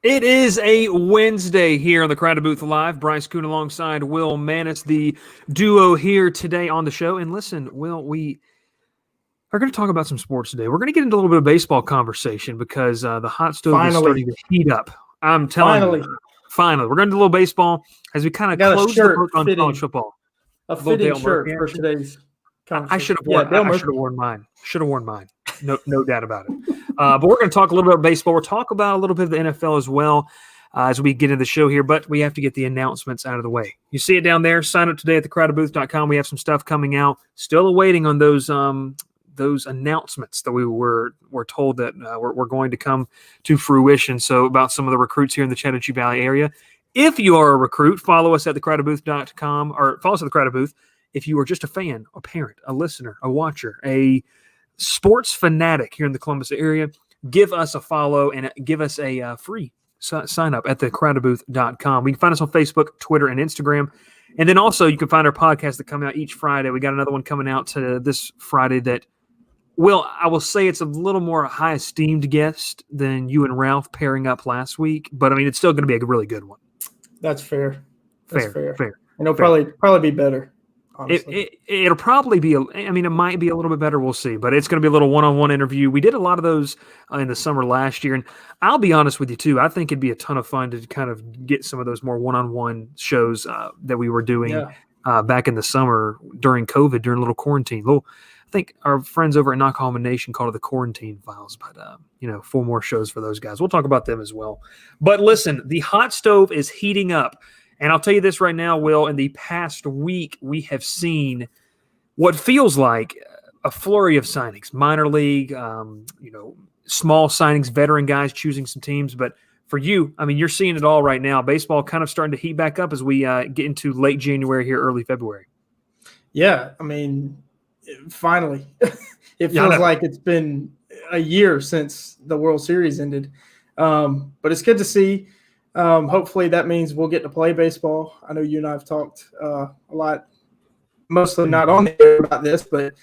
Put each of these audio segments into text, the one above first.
It is a Wednesday here on the Crowded Booth Live. Bryce Kuhn alongside Will Manis, the duo here today on the show. And listen, Will, we are going to talk about some sports today. We're going to get into a little bit of baseball conversation because the hot stove is starting to heat up. I'm telling you. Finally. We're going to do a little baseball as we kind of close the book on college football. A fitting shirt for today's conversation. I should have worn mine. No doubt about it. But we're going to talk a little bit about baseball. We'll talk about a little bit of the NFL as well as we get into the show here. But we have to get the announcements out of the way. You see it down there. Sign up today at thecrowdedbooth.com. We have some stuff coming out. Still awaiting on those announcements that we were told that we're going to come to fruition. So about some of the recruits here in the Chattahoochee Valley area. If you are a recruit, follow us at thecrowdedbooth.com or follow us at the Crowded Booth. If you are just a fan, a parent, a listener, a watcher, a sports fanatic here in the Columbus area, give us a follow and give us a free sign up at thecrowdedbooth.com. We can find us on Facebook, Twitter, and Instagram. And then also you can find our podcast that come out each Friday. We got another one coming out this Friday that I will say it's a little more high esteemed guest than you and Ralph pairing up last week, but I mean, it's still going to be a really good one. That's fair. Fair. And it'll probably be better. It'll probably be. It might be a little bit better. We'll see. But it's going to be a little one-on-one interview. We did a lot of those in the summer last year, and I'll be honest with you too. I think it'd be a ton of fun to kind of get some of those more one-on-one shows that we were doing back in the summer during COVID, during a little quarantine. I think our friends over at Knockholm Nation called it the Quarantine Files. But 4 more shows for those guys. We'll talk about them as well. But listen, the hot stove is heating up. And I'll tell you this right now, Will, in the past week, we have seen what feels like a flurry of signings, minor league, small signings, veteran guys choosing some teams. But for you, you're seeing it all right now. Baseball kind of starting to heat back up as we get into late January here, early February. Yeah, finally. It feels like it's been a year since the World Series ended. But it's good to see. Hopefully that means we'll get to play baseball. I know you and I have talked a lot, mostly not on the air about this, but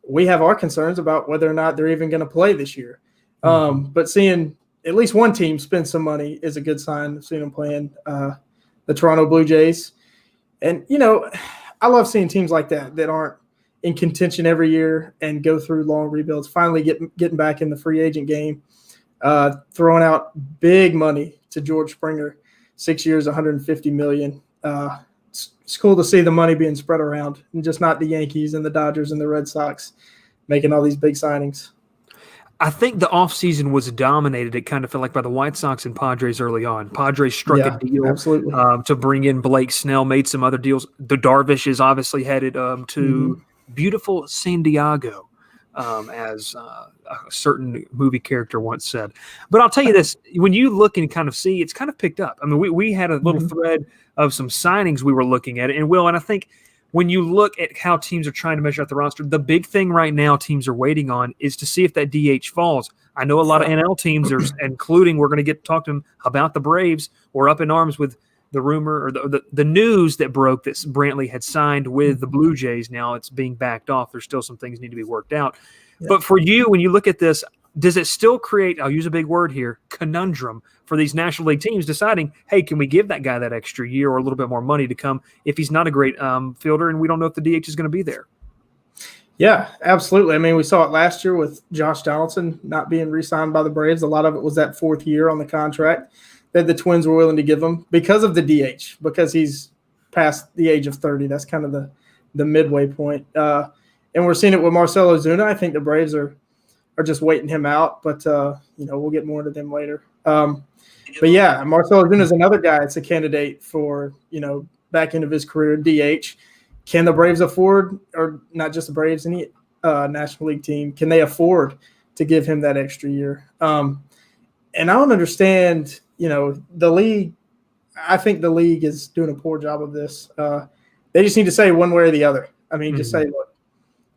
we have our concerns about whether or not they're even going to play this year. But seeing at least one team spend some money is a good sign of seeing them playing the Toronto Blue Jays. And, I love seeing teams like that aren't in contention every year and go through long rebuilds, finally getting back in the free agent game, throwing out big money to George Springer, 6 years, $150 million. It's cool to see the money being spread around and just not the Yankees and the Dodgers and the Red Sox making all these big signings. I think the offseason was dominated, it kind of felt like, by the White Sox and Padres early on. Padres struck a deal to bring in Blake Snell, made some other deals. The Darvish is obviously headed to beautiful San Diego. As a certain movie character once said. But I'll tell you this, when you look and kind of see, it's kind of picked up. We had a little thread of some signings we were looking at. And I think when you look at how teams are trying to measure out the roster, the big thing right now teams are waiting on is to see if that DH falls. I know a lot of NL teams, including, we're going to talk to them about the Braves, were up in arms with the rumor or the news that broke that Brantley had signed with the Blue Jays. Now it's being backed off. There's still some things need to be worked out. Yeah. But for you, when you look at this, does it still create, I'll use a big word here, conundrum for these National League teams deciding, hey, can we give that guy that extra year or a little bit more money to come if he's not a great fielder and we don't know if the DH is going to be there? Yeah, absolutely. We saw it last year with Josh Donaldson not being re-signed by the Braves. A lot of it was that 4th year on the contract that the Twins were willing to give him because of the DH, because he's past the age of 30. That's kind of the midway point. And we're seeing it with Marcell Ozuna. I think the Braves are just waiting him out, but we'll get more into them later. But yeah, Marcell Ozuna is another guy. It's a candidate for, back end of his career, DH. Can the Braves afford, or not just the Braves, any National League team, can they afford to give him that extra year? And I don't understand, the league. I think the league is doing a poor job of this. They just need to say one way or the other. Just say, look,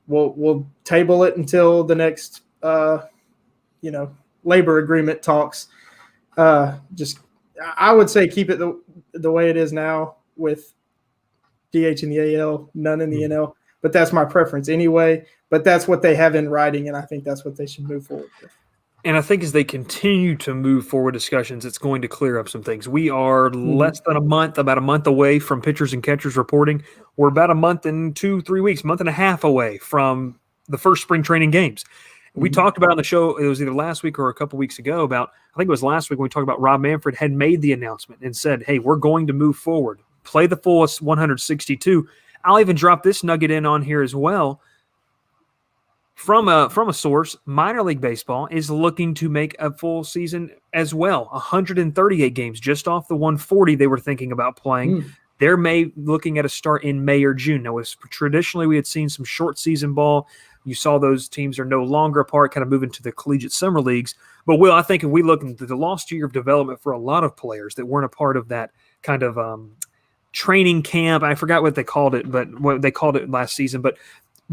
we'll table it until the next, labor agreement talks. I would say keep it the way it is now with DH in the AL, none in the NL. But that's my preference anyway. But that's what they have in writing, and I think that's what they should move forward with. And I think as they continue to move forward discussions, it's going to clear up some things. We are less than about a month away from pitchers and catchers reporting. We're about a month and 2-3 weeks, month and a half away from the first spring training games. We talked about on the show, it was either last week or a couple weeks ago about, I think it was last week when we talked about Rob Manfred had made the announcement and said, hey, we're going to move forward, play the full 162. I'll even drop this nugget in on here as well. From a source, minor league baseball is looking to make a full season as well. 138 games, just off the 140 they were thinking about playing. They're looking at a start in May or June. Now, traditionally we had seen some short season ball. You saw those teams are no longer apart, kind of moving to the collegiate summer leagues. But, Will, I think if we look into the lost year of development for a lot of players that weren't a part of that kind of training camp, I forgot what they called it, but what they called it last season. But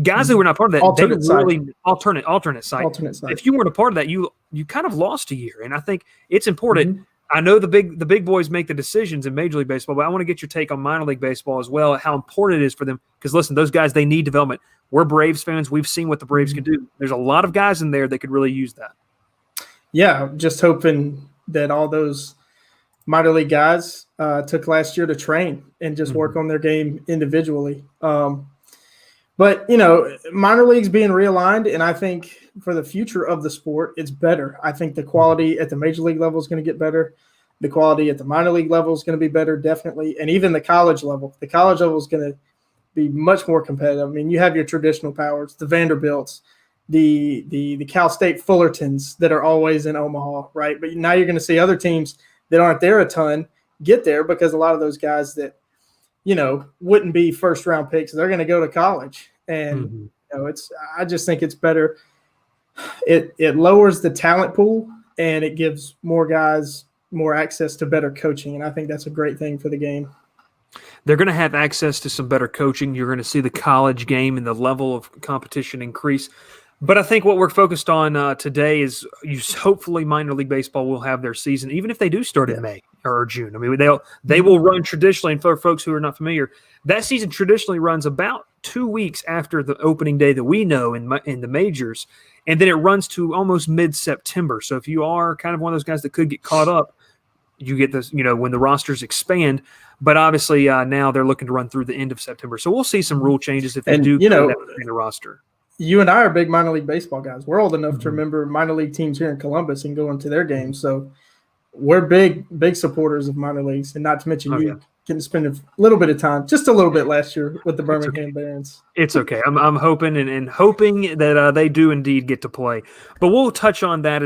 guys that were not part of that, alternate site. If you weren't a part of that, you kind of lost a year. And I think it's important. I know the big boys make the decisions in Major League Baseball, but I want to get your take on minor league baseball as well, how important it is for them. Because listen, those guys, they need development. We're Braves fans. We've seen what the Braves can do. There's a lot of guys in there that could really use that. Yeah, just hoping that all those minor league guys took last year to train and just work on their game individually. But, minor leagues being realigned, and I think for the future of the sport, it's better. I think the quality at the major league level is going to get better. The quality at the minor league level is going to be better, definitely. And even the college level. The college level is going to be much more competitive. I mean, you have your traditional powers, the Vanderbilts, the Cal State Fullertons that are always in Omaha, right? But now you're going to see other teams that aren't there a ton get there because a lot of those guys that, wouldn't be first-round picks, they're going to go to college. And, I just think it's better. It lowers the talent pool, and it gives more guys more access to better coaching, and I think that's a great thing for the game. They're going to have access to some better coaching. You're going to see the college game and the level of competition increase. But I think what we're focused on today is hopefully minor league baseball will have their season, even if they do start in May or June. I mean, they will run traditionally, and for folks who are not familiar, that season traditionally runs about 2 weeks after the opening day that we know in the majors, and then it runs to almost mid-September. So if you are kind of one of those guys that could get caught up, you get this, when the rosters expand. But obviously now they're looking to run through the end of September. So we'll see some rule changes if they do in the roster. You and I are big minor league baseball guys. We're old enough to remember minor league teams here in Columbus and going to their games. So we're big supporters of minor leagues, and not to mention you can spend a little bit of time, just a little bit last year with the Birmingham Barons. It's okay. I'm hoping and hoping that they do indeed get to play. But we'll touch on that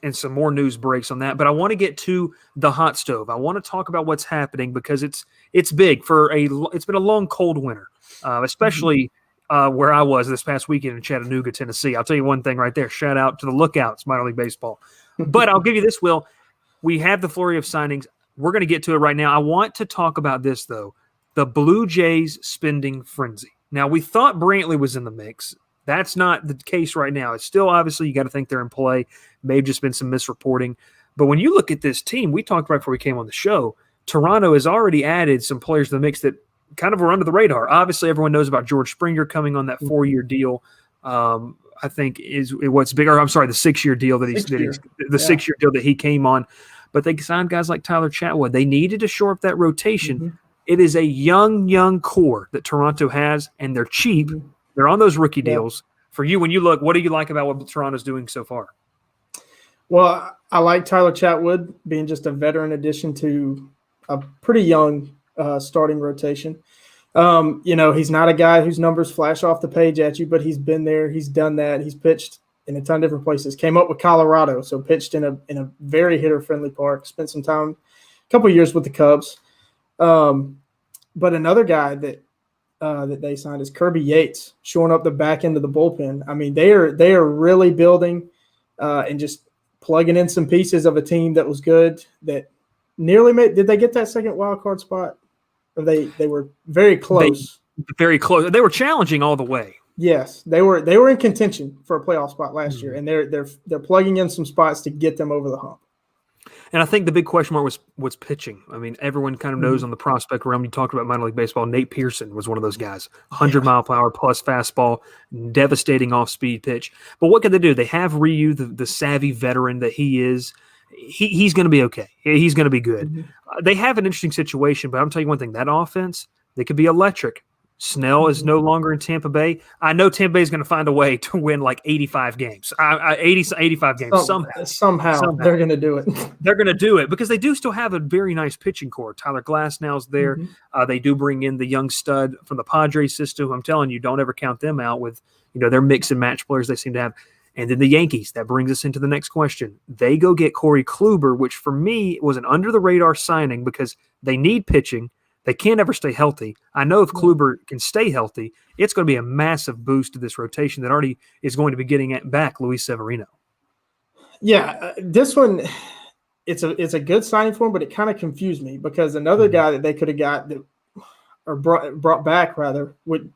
and some more news breaks on that. But I want to get to the hot stove. I want to talk about what's happening because it's big it's been a long cold winter, especially where I was this past weekend in Chattanooga, Tennessee. I'll tell you one thing right there. Shout out to the Lookouts, minor league baseball. But I'll give you this, Will. We have the flurry of signings. We're going to get to it right now. I want to talk about this, though, the Blue Jays spending frenzy. Now, we thought Brantley was in the mix. That's not the case right now. It's still, obviously, you got to think they're in play. May have just been some misreporting. But when you look at this team, we talked right before we came on the show, Toronto has already added some players to the mix that kind of were under the radar. Obviously, everyone knows about George Springer coming on that 4-year deal. I think is what's bigger. I'm sorry, the 6-year deal that 6-year deal that he came on. But they signed guys like Tyler Chatwood. They needed to shore up that rotation. It is a young core that Toronto has, and they're cheap. They're on those rookie deals. For you, when you look, what do you like about what Toronto's doing so far? Well, I like Tyler Chatwood being just a veteran addition to a pretty young starting rotation. He's not a guy whose numbers flash off the page at you, but he's been there. He's done that. He's pitched in a ton of different places. Came up with Colorado, so pitched in a very hitter-friendly park. Spent some time, a couple of years with the Cubs. But another guy that they signed is Kirby Yates, shoring up the back end of the bullpen. I mean, they are really building and just plugging in some pieces of a team that was good, that nearly made – did they get that second wild card spot? Or they were very close. Very close. They were challenging all the way. Yes, they were in contention for a playoff spot last year, and they're plugging in some spots to get them over the hump. And I think the big question mark was pitching. I mean, everyone kind of knows on the prospect realm. You talked about minor league baseball. Nate Pearson was one of those guys. 100-mile-per-hour plus fastball, devastating off-speed pitch. But what can they do? They have Ryu, the savvy veteran that he is. He's going to be okay. He's going to be good. They have an interesting situation, but I'm telling you one thing. That offense, they could be electric. Snell is no longer in Tampa Bay. I know Tampa Bay is going to find a way to win like 85 games, 85 games somehow. They're going to do it. They're going to do it because they do still have a very nice pitching core. Tyler Glasnow's there. They do bring in the young stud from the Padres system. I'm telling you, don't ever count them out with, their mix and match players they seem to have. And then the Yankees, that brings us into the next question. They go get Corey Kluber, which for me was an under-the-radar signing because they need pitching. They can't ever stay healthy. I know if Kluber can stay healthy, it's going to be a massive boost to this rotation that already is going to be getting back Luis Severino. Yeah, this one, it's a good signing for him, but it kind of confused me because another guy that they could have got or brought back rather would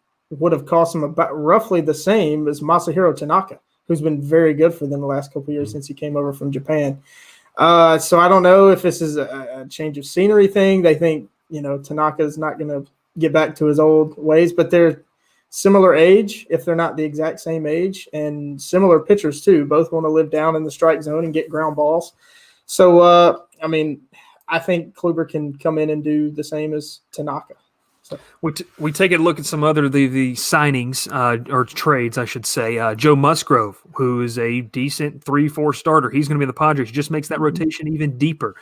have cost them about roughly the same as Masahiro Tanaka, who's been very good for them the last couple of years since he came over from Japan. So I don't know if this is a change of scenery thing. They think, Tanaka is not going to get back to his old ways, but they're similar age, if they're not the exact same age, and similar pitchers too. Both want to live down in the strike zone and get ground balls. So, I think Kluber can come in and do the same as Tanaka. So. We take a look at some other the signings or trades, I should say. Joe Musgrove, who is a decent 3-4 starter. He's going to be in the Padres. He just makes that rotation even deeper.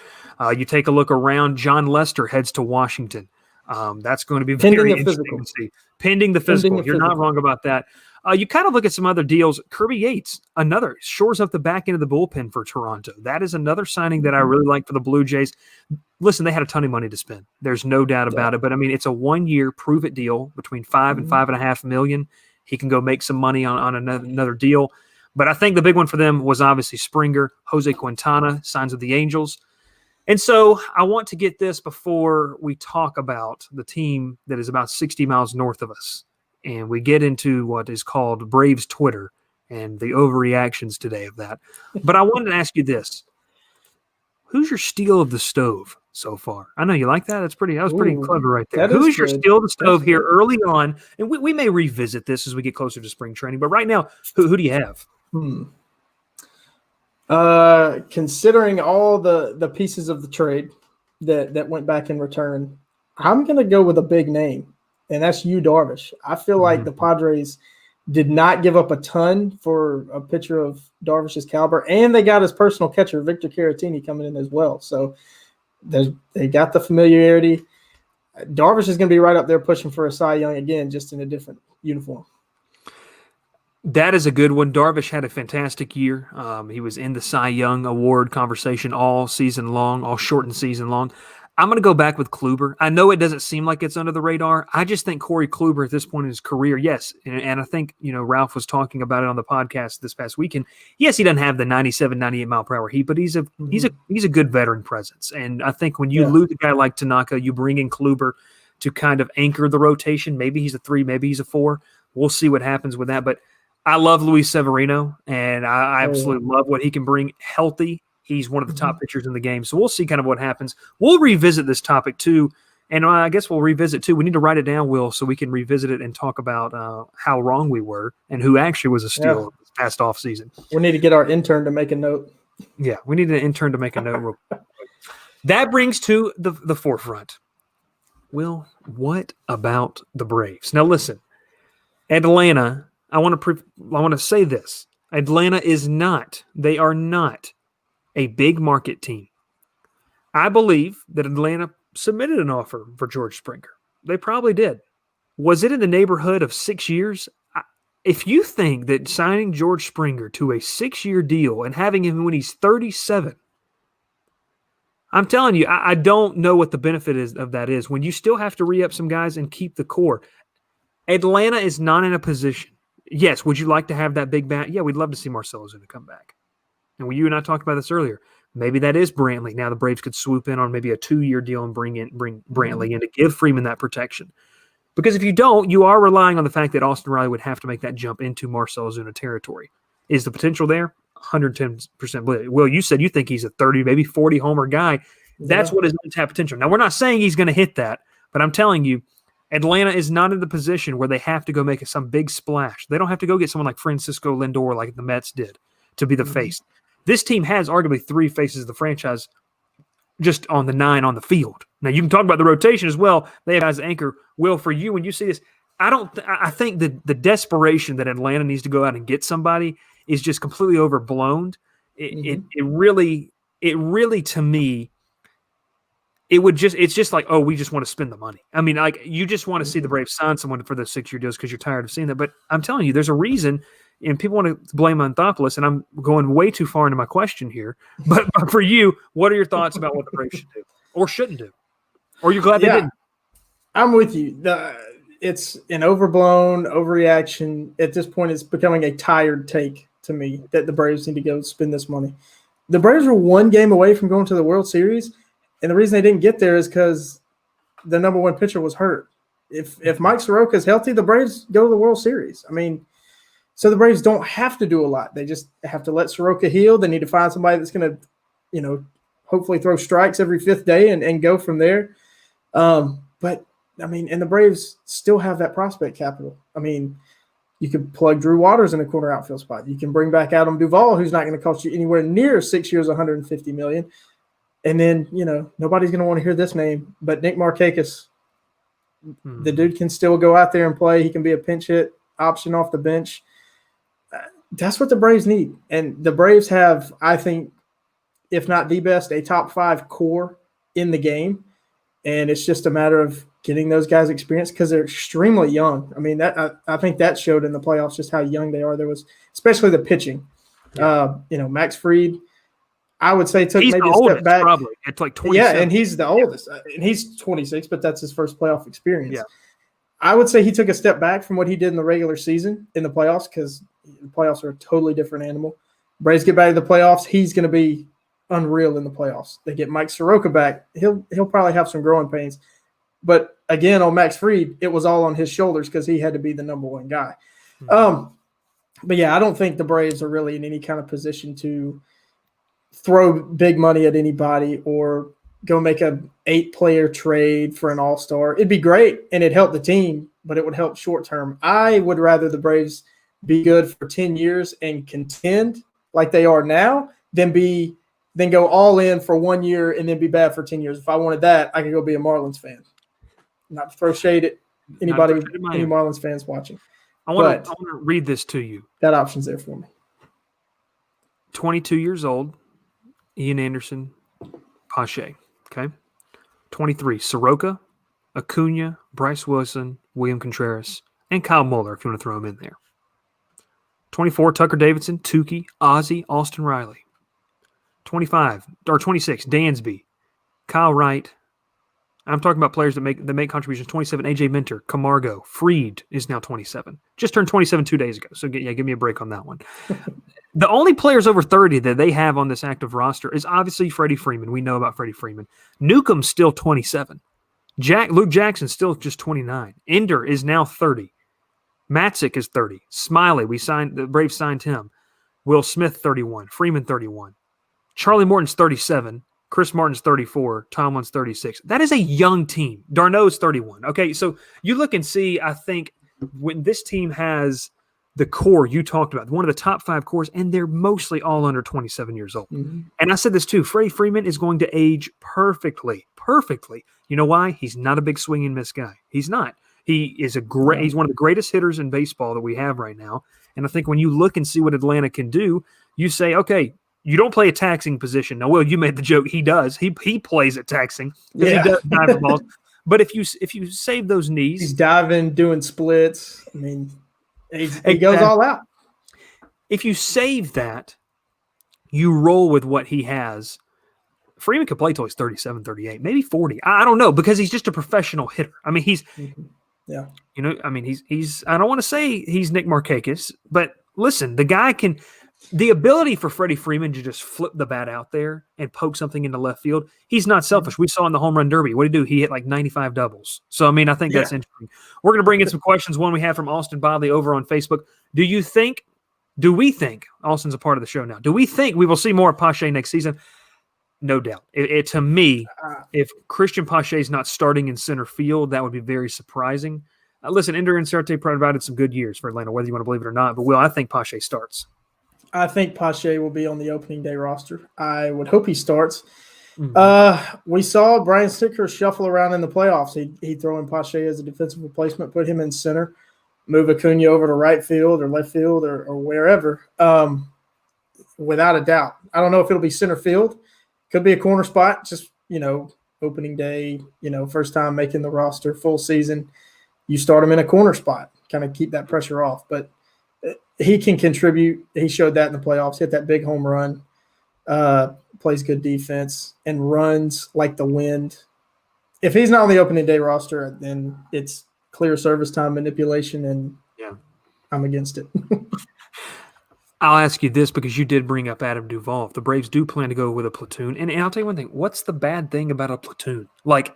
You take a look around. John Lester heads to Washington. That's going to be very interesting to see. Pending the physical. You're not wrong about that. You kind of look at some other deals. Kirby Yates, another, shores up the back end of the bullpen for Toronto. That is another signing that I really like for the Blue Jays. Listen, they had a ton of money to spend. There's no doubt about it. But, it's a 1-year prove-it deal between $5 and $5.5 million. He can go make some money on another deal. But I think the big one for them was obviously Springer. Jose Quintana signs with the Angels. And so I want to get this before we talk about the team that is about 60 miles north of us. And we get into what is called Braves Twitter and the overreactions today of that. But I wanted to ask you this. Who's your steal of the stove so far? I know you like that. That was pretty clever right there. Who's your steal of the stove here early on? And we may revisit this as we get closer to spring training. But right now, who do you have? Considering all the pieces of the trade that went back in return, I'm going to go with a big name. And that's Yu Darvish. I feel like the Padres did not give up a ton for a pitcher of Darvish's caliber, and they got his personal catcher, Victor Caratini, coming in as well. So they got the familiarity. Darvish is going to be right up there pushing for a Cy Young again, just in a different uniform. That is a good one. Darvish had a fantastic year. He was in the Cy Young Award conversation all season long, all shortened season long. I'm going to go back with Kluber. I know it doesn't seem like it's under the radar. I just think Corey Kluber at this point in his career, yes, and I think, Ralph was talking about it on the podcast this past weekend. Yes, he doesn't have the 97, 98 mile per hour heat, but he's a good veteran presence. And I think when you lose a guy like Tanaka, you bring in Kluber to kind of anchor the rotation. Maybe he's a 3, maybe he's a 4. We'll see what happens with that. But I love Luis Severino, and I absolutely love what he can bring healthy. He's one of the top pitchers in the game. So we'll see kind of what happens. We'll revisit this topic too. And I guess we'll revisit too. We need to write it down, Will, so we can revisit it and talk about how wrong we were and who actually was a steal this past offseason. We need to get our intern to make a note. Yeah, we need an intern to make a note. That brings to the forefront. Will, what about the Braves? Now listen, Atlanta, I want to say this. Atlanta is not, they are not a big market team. I believe that Atlanta submitted an offer for George Springer. They probably did. Was it in the neighborhood of 6 years? If you think that signing George Springer to a 6-year deal and having him when he's 37, I'm telling you, I don't know what the benefit of that is when you still have to re-up some guys and keep the core. Atlanta is not in a position. Yes, would you like to have that big bat? Yeah, we'd love to see Marcell Ozuna come back. And you and I talked about this earlier. Maybe that is Brantley. Now the Braves could swoop in on maybe a 2-year deal and bring Brantley in to give Freeman that protection. Because if you don't, you are relying on the fact that Austin Riley would have to make that jump into Marcell Ozuna territory. Is the potential there? 110% believe it. Will, you said you think he's a 30, maybe 40 homer guy. That's what his untapped potential. Now, we're not saying he's going to hit that, but I'm telling you, Atlanta is not in the position where they have to go make some big splash. They don't have to go get someone like Francisco Lindor like the Mets did to be the face. This team has arguably 3 faces of the franchise just on the 9 on the field. Now, you can talk about the rotation as well. They have guys anchor. Will, for you, when you see this, I think the desperation that Atlanta needs to go out and get somebody is just completely overblown. It really, to me, it's just like, oh, we just want to spend the money. I mean, like, you just want to see the Braves sign someone for those 6-year deals because you're tired of seeing that. But I'm telling you, there's a reason, and people want to blame Anthopoulos, and I'm going way too far into my question here. But for you, what are your thoughts about what the Braves should do or shouldn't do? Or you're glad they didn't? I'm with you. It's an overblown overreaction. At this point, it's becoming a tired take to me that the Braves need to go spend this money. The Braves were 1 game away from going to the World Series. And the reason they didn't get there is because the number 1 pitcher was hurt. If Mike Soroka is healthy, the Braves go to the World Series. I mean, so the Braves don't have to do a lot. They just have to let Soroka heal. They need to find somebody that's going to, hopefully throw strikes every 5th day and go from there. But, I mean, and the Braves still have that prospect capital. I mean, you could plug Drew Waters in a corner outfield spot. You can bring back Adam Duvall, who's not going to cost you anywhere near 6 years, $150 million. And then, nobody's going to want to hear this name, but Nick Markakis, the dude can still go out there and play. He can be a pinch hit option off the bench. That's what the Braves need. And the Braves have, I think, if not the best, a top 5 core in the game. And it's just a matter of getting those guys experience because they're extremely young. I mean, I think that showed in the playoffs just how young they are. There was, especially the pitching. Yeah. Max Fried, I would say took maybe a step back. Probably. It's like 27. Yeah, and he's the oldest. And he's 26, but that's his first playoff experience. Yeah. I would say he took a step back from what he did in the regular season in the playoffs because the playoffs are a totally different animal. Braves get back to the playoffs, he's going to be unreal in the playoffs. They get Mike Soroka back, he'll probably have some growing pains. But again, on Max Fried, it was all on his shoulders because he had to be the number 1 guy. But yeah, I don't think the Braves are really in any kind of position to throw big money at anybody or go make a 8-player trade for an all-star. It'd be great and it'd help the team, but it would help short term. I would rather the Braves be good for 10 years and contend like they are now than go all in for 1 year and then be bad for 10 years. If I wanted that, I could go be a Marlins fan. Not to throw shade at anybody, any Marlins fans watching. I want to read this to you. That option's there for me. 22 years old, Ian Anderson, Pache. Okay. 23, Soroka, Acuna, Bryce Wilson, William Contreras, and Kyle Muller, if you want to throw him in there. 24, Tucker Davidson, Tukey, Ozzie, Austin Riley. 26, Dansby, Kyle Wright. I'm talking about players that make contributions. 27, AJ Minter, Camargo, Fried is now 27. Just turned 27 2 days ago. So give me a break on that one. The only players over 30 that they have on this active roster is obviously Freddie Freeman. We know about Freddie Freeman. Newcomb's still 27. Luke Jackson's still just 29. Ender is now 30. Matzik is 30. Smiley, the Braves signed him. Will Smith, 31. Freeman, 31. Charlie Morton's 37. Chris Martin's 34. Tomlin's 36. That is a young team. Darno's 31. Okay, so you look and see, I think, when this team has the core you talked about, one of the top 5 cores, and they're mostly all under 27 years old. Mm-hmm. And I said this too, Freddie Freeman is going to age perfectly. You know why? He's not a big swing and miss guy. He's not. He is he's one of the greatest hitters in baseball that we have right now. And I think when you look and see what Atlanta can do, you say, okay, you don't play a taxing position. Now, Will, you made the joke. He does. He plays at taxing because he does dive the balls. But if you save those knees, he's diving, doing splits. I mean, he goes all out. If you save that, you roll with what he has. Freeman could play till he's 37, 38, maybe 40. I don't know because he's just a professional hitter. I mean, he's I don't want to say he's Nick Markakis, but listen, the guy can. The ability for Freddie Freeman to just flip the bat out there and poke something into left field, he's not selfish. We saw in the home run derby. What did he do? He hit like 95 doubles. So, I mean, I think that's interesting. We're going to bring in some questions. One we have from Austin Bodley over on Facebook. Do you think Do we think Austin's a part of the show now? Do we think we will see more of Pache next season? No doubt. To me, if Christian Pache is not starting in center field, that would be very surprising. Listen, Ender Inciarte provided some good years for Atlanta, whether you want to believe it or not. But, Will, I think Pache starts. I think Pache will be on the opening day roster. I would hope he starts. Mm-hmm. We saw Brian Snitker shuffle around in the playoffs. He throw in Pache as a defensive replacement, put him in center, move Acuna over to right field or left field or wherever, without a doubt. I don't know if it'll be center field. Could be a corner spot, just, opening day, first time making the roster, full season. You start him in a corner spot, kind of keep that pressure off. But he can contribute. He showed that in the playoffs, hit that big home run, plays good defense, and runs like the wind. If he's not on the opening day roster, then it's clear service time manipulation, and I'm against it. I'll ask you this because you did bring up Adam Duvall. If the Braves do plan to go with a platoon, and I'll tell you one thing: what's the bad thing about a platoon? Like,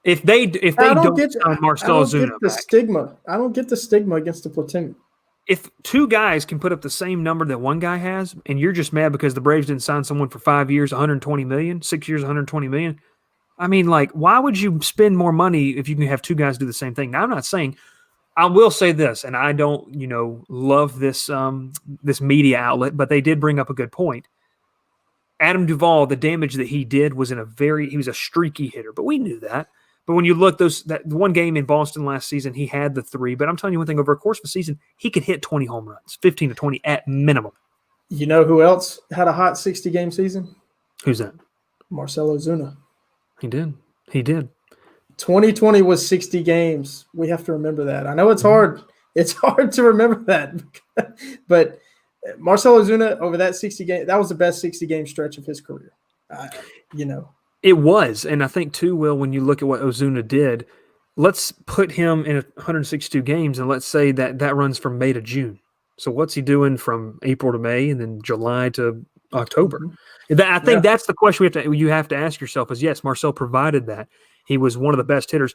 if they don't get Marcell Ozuna, I don't get the stigma against the platoon. If two guys can put up the same number that one guy has, and you're just mad because the Braves didn't sign someone for 5 years, $120 million, 6 years, $120 million. I mean, why would you spend more money if you can have two guys do the same thing? Now, I'm not saying. I will say this, and I don't, love this this media outlet, but they did bring up a good point. Adam Duvall, the damage that he did was he was a streaky hitter, but we knew that. But when you look, that one game in Boston last season, he had the 3. But I'm telling you one thing, over a course of a season, he could hit 20 home runs, 15 to 20 at minimum. You know who else had a hot 60-game season? Who's that? Marcell Ozuna. He did. 2020 was 60 games. We have to remember that. I know it's hard. It's hard to remember that. But Marcell Ozuna, over that 60 game, that was the best 60-game stretch of his career. It was. And I think, too, Will, when you look at what Ozuna did, let's put him in 162 games, and let's say that runs from May to June. So what's he doing from April to May and then July to October? Mm-hmm. I think that's the question you have to ask yourself is, yes, Marcell provided that. He was one of the best hitters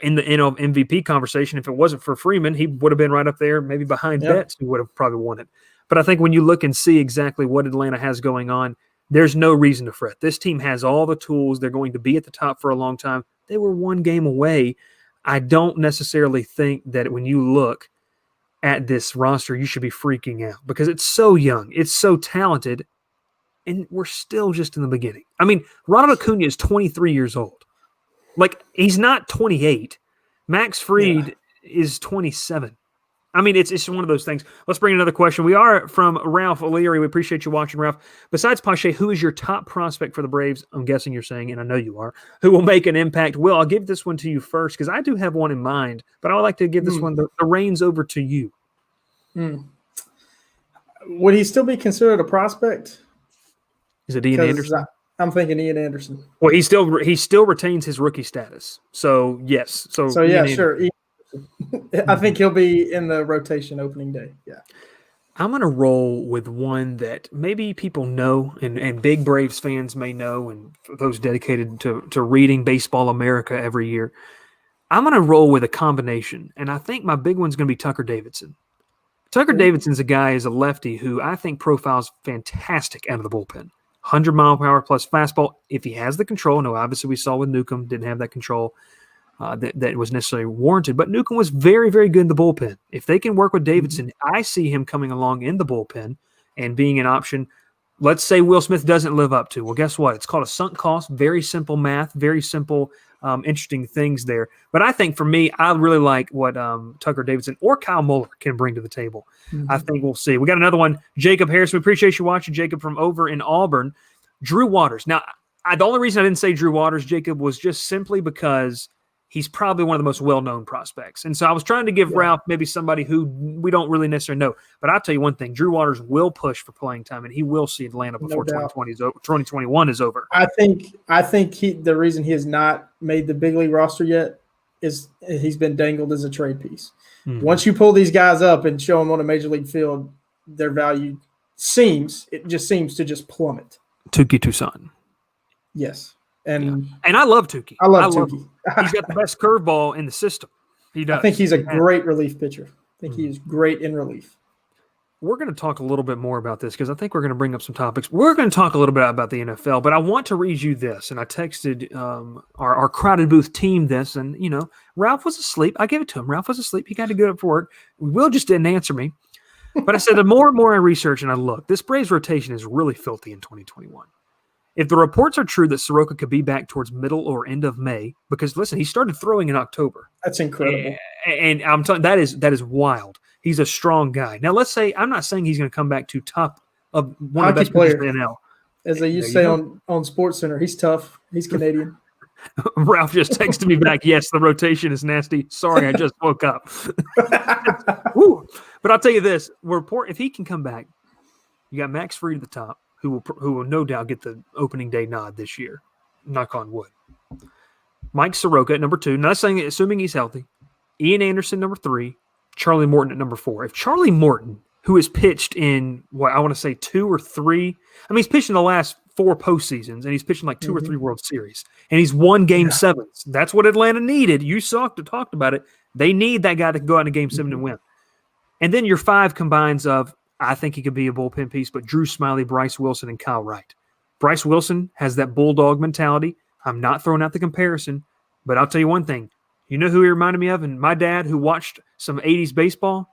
in the MVP conversation. If it wasn't for Freeman, he would have been right up there, maybe behind Betts, who would have probably won it. But I think when you look and see exactly what Atlanta has going on, there's no reason to fret. This team has all the tools. They're going to be at the top for a long time. They were one game away. I don't necessarily think that when you look at this roster, you should be freaking out because it's so young. It's so talented, and we're still just in the beginning. I mean, Ronald Acuna is 23 years old. He's not 28. Max Fried is 27. I mean, it's one of those things. Let's bring another question. We are from Ralph O'Leary. We appreciate you watching, Ralph. Besides Pache, who is your top prospect for the Braves? I'm guessing you're saying, and I know you are, who will make an impact? Will, I'll give this one to you first because I do have one in mind, but I would like to give this one the reins over to you. Would he still be considered a prospect? Is it Ian Anderson? I'm thinking Ian Anderson. Well, he still retains his rookie status. So, yes. So yeah, sure. I think he'll be in the rotation opening day. Yeah. I'm going to roll with one that maybe people know and big Braves fans may know, and for those dedicated to reading Baseball America every year, I'm going to roll with a combination. And I think my big one's going to be Tucker Davidson. Tucker Davidson's a guy as a lefty who I think profiles fantastic out of the bullpen. 100-mile-per-hour plus fastball. If he has the control, no, obviously we saw with Newcomb, didn't have that control that was necessarily warranted. But Newcomb was very, very good in the bullpen. If they can work with Davidson, I see him coming along in the bullpen and being an option. Let's say Will Smith doesn't live up to. Well, guess what? It's called a sunk cost. Very simple math, very simple, interesting things there. But I think for me, I really like what Tucker Davidson or Kyle Muller can bring to the table. I think we'll see. We got another one. Jacob Harris. We appreciate you watching, Jacob, from over in Auburn. Drew Waters. Now, the only reason I didn't say Drew Waters, Jacob, was just simply because he's probably one of the most well-known prospects. And so I was trying to give Ralph maybe somebody who we don't really necessarily know. But I'll tell you one thing. Drew Waters will push for playing time, and he will see Atlanta before 2021 is over. I think the reason he has not made the big league roster yet is he's been dangled as a trade piece. Once you pull these guys up and show them on a major league field, their value seems to just plummet. Tuki Toussaint. Yes. And I love Tuki. I love Tuki. He's got the best curveball in the system. He does. I think he's a great relief pitcher. I think he is great in relief. we're going to talk a little bit more about this because I think we're going to bring up some topics. We're going to talk a little bit about the NFL, but I want to read you this. And I texted our crowded booth team this, and, Ralph was asleep. I gave it to him. Ralph was asleep. He got to get up for work. Will just didn't answer me. But I said, the more and more I research and I look, this Braves rotation is really filthy in 2021. If the reports are true that Soroka could be back towards middle or end of May, because, listen, he started throwing in October. That's incredible. And I'm telling you, that is wild. He's a strong guy. Now, let's say I'm not saying he's going to come back to top of one of the best players in the NL. As they used to say on SportsCenter, he's tough. He's Canadian. Ralph just texted me back, yes, the rotation is nasty. Sorry, I just woke up. Woo. But I'll tell you this, if he can come back, you got Max Fried at the top, who will no doubt get the opening day nod this year. Knock on wood. Mike Soroka at number 2. Not saying, assuming he's healthy. Ian Anderson, number 3. Charlie Morton at number 4. If Charlie Morton, who has pitched in, I want to say 2 or 3, he's pitched in the last 4 postseasons, and he's pitching like 2 or 3 World Series, and he's won Game 7s. That's what Atlanta needed. You talked about it. They need that guy to go out in Game 7 and win. And then your 5 combines of, I think he could be a bullpen piece, but Drew Smyly, Bryce Wilson, and Kyle Wright. Bryce Wilson has that bulldog mentality. I'm not throwing out the comparison, but I'll tell you one thing. You know who he reminded me of? And my dad, who watched some 80s baseball?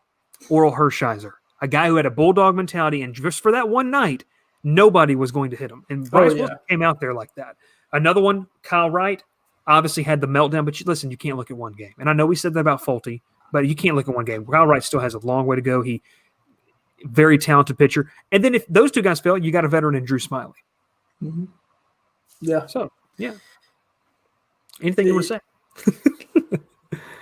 Oral Hershiser, a guy who had a bulldog mentality, and just for that one night, nobody was going to hit him. And Bryce Wilson came out there like that. Another one, Kyle Wright, obviously had the meltdown, but listen, you can't look at one game. And I know we said that about Fulte, but you can't look at one game. Kyle Wright still has a long way to go. He very talented pitcher. And then if those 2 guys fail, you got a veteran in Drew Smyly. Mm-hmm. Yeah. So, yeah. Anything you want to say?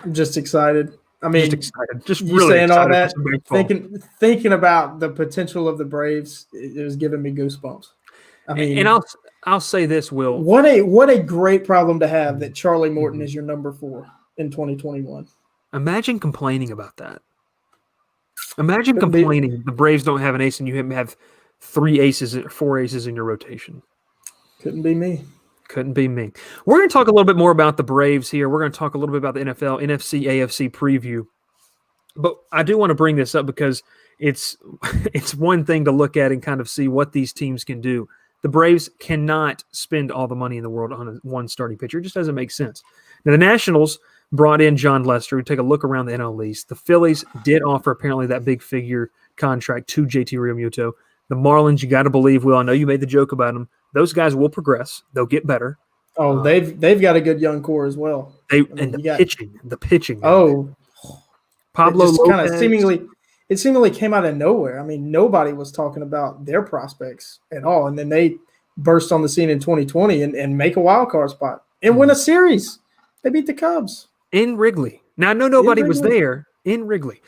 I'm just excited. Just excited. Just you really saying all that, thinking about the potential of the Braves, it was giving me goosebumps. And I'll say this, Will. What a great problem to have that Charlie Morton is your number 4 in 2021. Imagine complaining about that. Imagine complaining the Braves don't have an ace and you have 3 aces or 4 aces in your rotation. Couldn't be me. Couldn't be me. We're going to talk a little bit more about the Braves here. We're going to talk a little bit about the NFL, NFC, AFC preview. But I do want to bring this up because it's one thing to look at and kind of see what these teams can do. The Braves cannot spend all the money in the world on one starting pitcher. It just doesn't make sense. Now, the Nationals brought in John Lester. We take a look around the NL East. The Phillies did offer apparently that big figure contract to JT Realmuto. The Marlins, you got to believe, Will, I know you made the joke about them. Those guys will progress. They'll get better. Oh, they've got a good young core as well. The pitching. Oh, Pablo Lopez. It seemingly came out of nowhere. Nobody was talking about their prospects at all, and then they burst on the scene in 2020 and make a wild card spot and win a series. They beat the Cubs in Wrigley. Now I know nobody was there in Wrigley.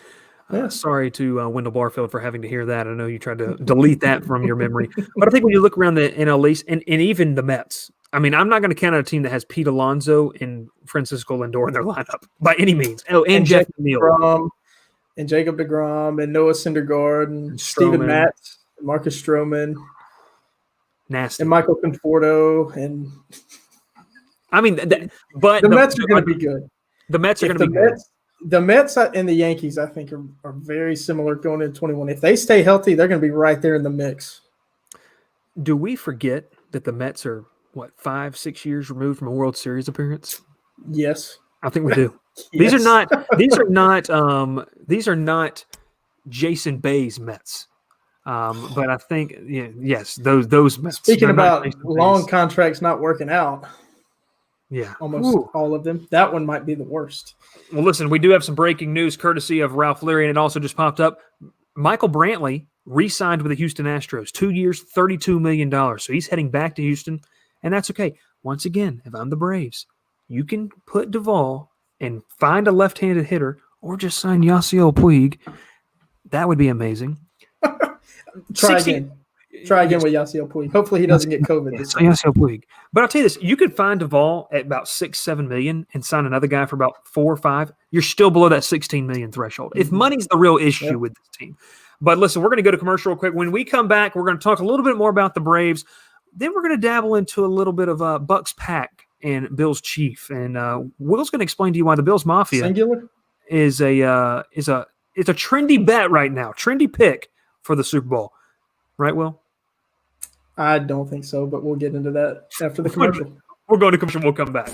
Yeah. Sorry to Wendell Barfield for having to hear that. I know you tried to delete that from your memory. But I think when you look around the NL East and even the Mets, I'm not going to count out a team that has Pete Alonso and Francisco Lindor in their lineup by any means. Oh, and Jeff Neal. And Jacob deGrom and Noah Syndergaard and Steven Matz, Marcus Stroman. Nasty. And Michael Conforto. And but the Mets are going to be good. The Mets are going to be good. The Mets and the Yankees, I think, are very similar going into 21. If they stay healthy, they're going to be right there in the mix. Do we forget that the Mets are, 5-6 years removed from a World Series appearance? Yes. I think we do. Yes. These are not Jason Bay's Mets. But I think, yes, those Mets. Speaking about long contracts not working out. Yeah. Almost all of them. That one might be the worst. Well, listen, we do have some breaking news courtesy of Ralph Leary, and it also just popped up. Michael Brantley re-signed with the Houston Astros. 2 years, $32 million. So he's heading back to Houston, and that's okay. Once again, if I'm the Braves, you can put Duvall and find a left-handed hitter or just sign Yasiel Puig. That would be amazing. Try again with Yasiel Puig. Hopefully he doesn't get COVID this time. Yasiel Puig. But I'll tell you this, you could find Duvall at about $6-7 million and sign another guy for about 4 or 5. You're still below that $16 million threshold. If money's the real issue with this team. But listen, we're going to go to commercial real quick. When we come back, we're going to talk a little bit more about the Braves. Then we're going to dabble into a little bit of Bucks Pack and Bills Chief. And Will's going to explain to you why the Bills Mafia Singular? is a trendy bet right now, trendy pick for the Super Bowl. Right, Will? I don't think so, but we'll get into that after the commercial. We're going to commercial. We'll come back.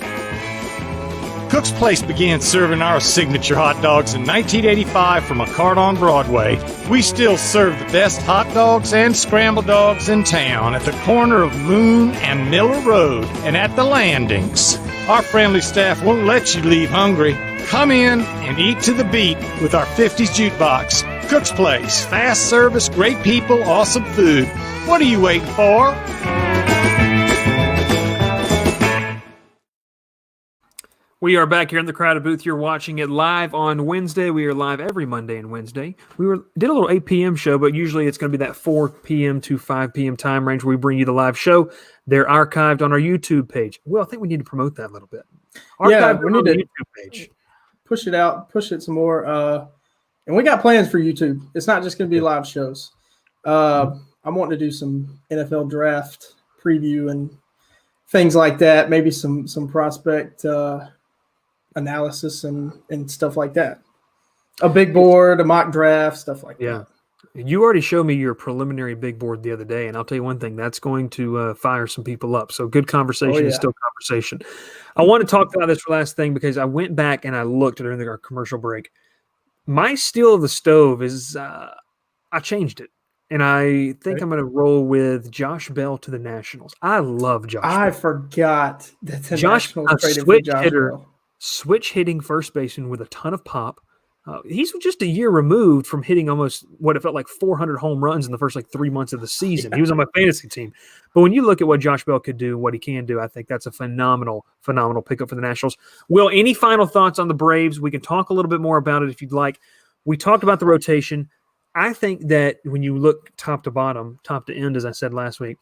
Cook's Place began serving our signature hot dogs in 1985 from a cart on Broadway. We still serve the best hot dogs and scrambled dogs in town at the corner of Moon and Miller Road and at the landings. Our friendly staff won't let you leave hungry. Come in and eat to the beat with our 50s jukebox. Cook's Place, fast service, great people, awesome food. What are you waiting for? We are back here in the crowded booth. You're watching it live on Wednesday. We are live every Monday and Wednesday. Did a little 8 p.m. show, but usually it's going to be that 4 p.m. to 5 p.m. time range where we bring you the live show. They're archived on our YouTube page. Well, I think we need to promote that a little bit. Archived we need to YouTube page. Push it out, push it some more. And we got plans for YouTube. It's not just going to be live shows. I'm wanting to do some NFL draft preview and things like that. Maybe some prospect analysis and stuff like that. A big board, a mock draft, stuff like that. You already showed me your preliminary big board the other day, and I'll tell you one thing, that's going to fire some people up. So good conversation is still conversation. I want to talk about this last thing because I went back and I looked during our commercial break. My steal of the stove is I changed it, and I think I'm going to roll with Josh Bell to the Nationals. I love Josh Bell. I forgot that the Nationals traded for Josh Bell. Switch hitting first baseman with a ton of pop. He's just a year removed from hitting almost what it felt like 400 home runs in the first 3 months of the season. He was on my fantasy team. But when you look at what Josh Bell could do, what he can do, I think that's a phenomenal pickup for the Nationals. Will, any final thoughts on the Braves? We can talk a little bit more about it if you'd like. We talked about the rotation. I think that when you look top to bottom, top to end, as I said last week,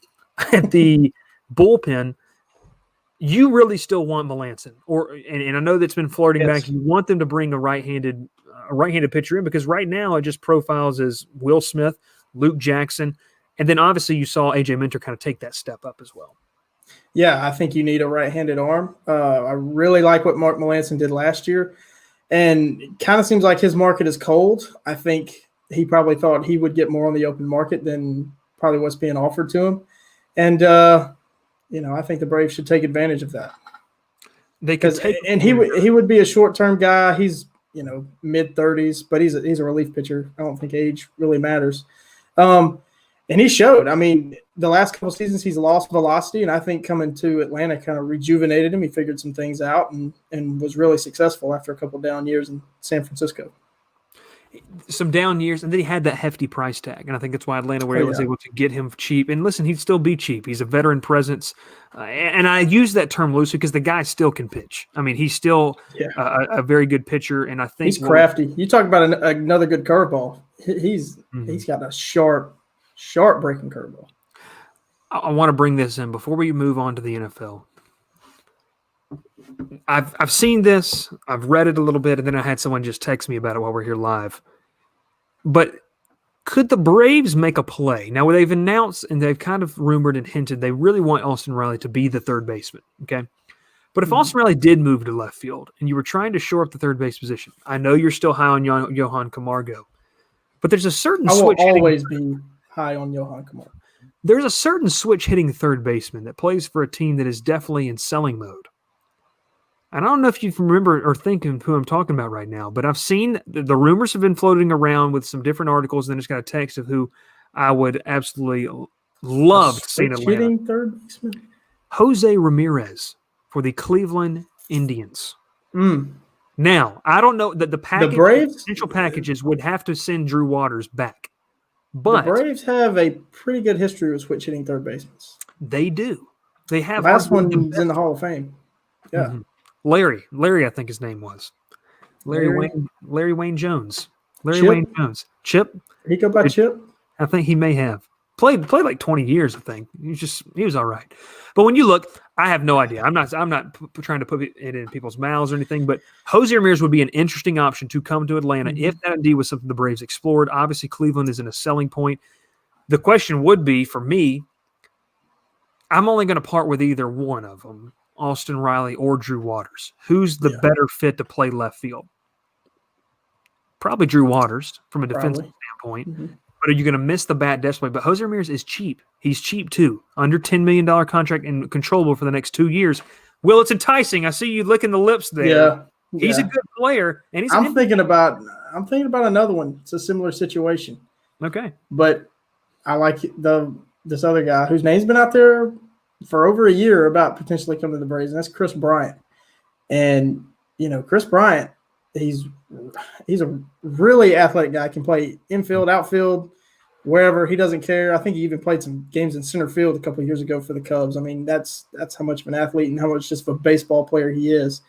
at the bullpen, you really still want Melanson, and I know that's been flirting back. You want them to bring a right-handed pitcher in because right now it just profiles as Will Smith, Luke Jackson, and then obviously you saw AJ Minter kind of take that step up as well. Yeah, I think you need a right-handed arm. I really like what Mark Melanson did last year, and it kind of seems like his market is cold. I think he probably thought he would get more on the open market than probably what's being offered to him, and I think the Braves should take advantage of that. He would be a short-term guy. He's mid-30s, but he's a relief pitcher. I don't think age really matters. And he showed. I mean, the last couple of seasons he's lost velocity, and I think coming to Atlanta kind of rejuvenated him. He figured some things out and was really successful after a couple of down years in San Francisco. Some down years, and then he had that hefty price tag, and I think that's why Atlanta was able to get him cheap. And listen, he'd still be cheap. He's a veteran presence, and I use that term loosely because the guy still can pitch. I mean, he's still a very good pitcher, and I think he's crafty. You talk about another good curveball. He's got a sharp breaking curveball. I want to bring this in before we move on to the NFL. I've seen this, I've read it a little bit, and then I had someone just text me about it while we're here live. But could the Braves make a play? Now, they've announced and they've kind of rumored and hinted they really want Austin Riley to be the third baseman, okay? But if Austin Riley did move to left field and you were trying to shore up the third base position, I know you're still high on Johan Camargo, but there's a certain switch. I will always be high on Johan Camargo. There's a certain switch hitting third baseman that plays for a team that is definitely in selling mode. And I don't know if you remember or think of who I'm talking about right now, but I've seen the rumors have been floating around with some different articles, and then just got a text of who I would absolutely love to see in Atlanta. Hitting third baseman? Jose Ramirez for the Cleveland Indians. Now, I don't know that the Braves potential packages would have to send Drew Waters back. But the Braves have a pretty good history with switch hitting third basemen. They do. They have. Last one's in the Hall of Fame. Yeah. Mm-hmm. Larry, I think his name was. Larry Wayne Jones. Wayne Jones. Chip? He go by Chip? I think he may have. Played like 20 years, I think. He was all right. But when you look, I have no idea. I'm not trying to put it in people's mouths or anything, but Jose Ramirez would be an interesting option to come to Atlanta if that indeed was something the Braves explored. Obviously, Cleveland is in a selling point. The question would be, for me, I'm only going to part with either one of them. Austin Riley or Drew Waters. Who's the better fit to play left field? Probably Drew Waters from a defensive standpoint. But are you going to miss the bat desperately? But Jose Ramirez is cheap. He's cheap too. Under $10 million contract and controllable for the next 2 years. Will, it's enticing. I see you licking the lips there. Yeah. He's a good player. And I'm thinking about another one. It's a similar situation. Okay. But I like this other guy whose name's been out there for over a year about potentially coming to the Braves, and that's Chris Bryant. And, Chris Bryant, he's a really athletic guy, can play infield, outfield, wherever. He doesn't care. I think he even played some games in center field a couple of years ago for the Cubs. I mean, that's how much of an athlete and how much just of a baseball player he is.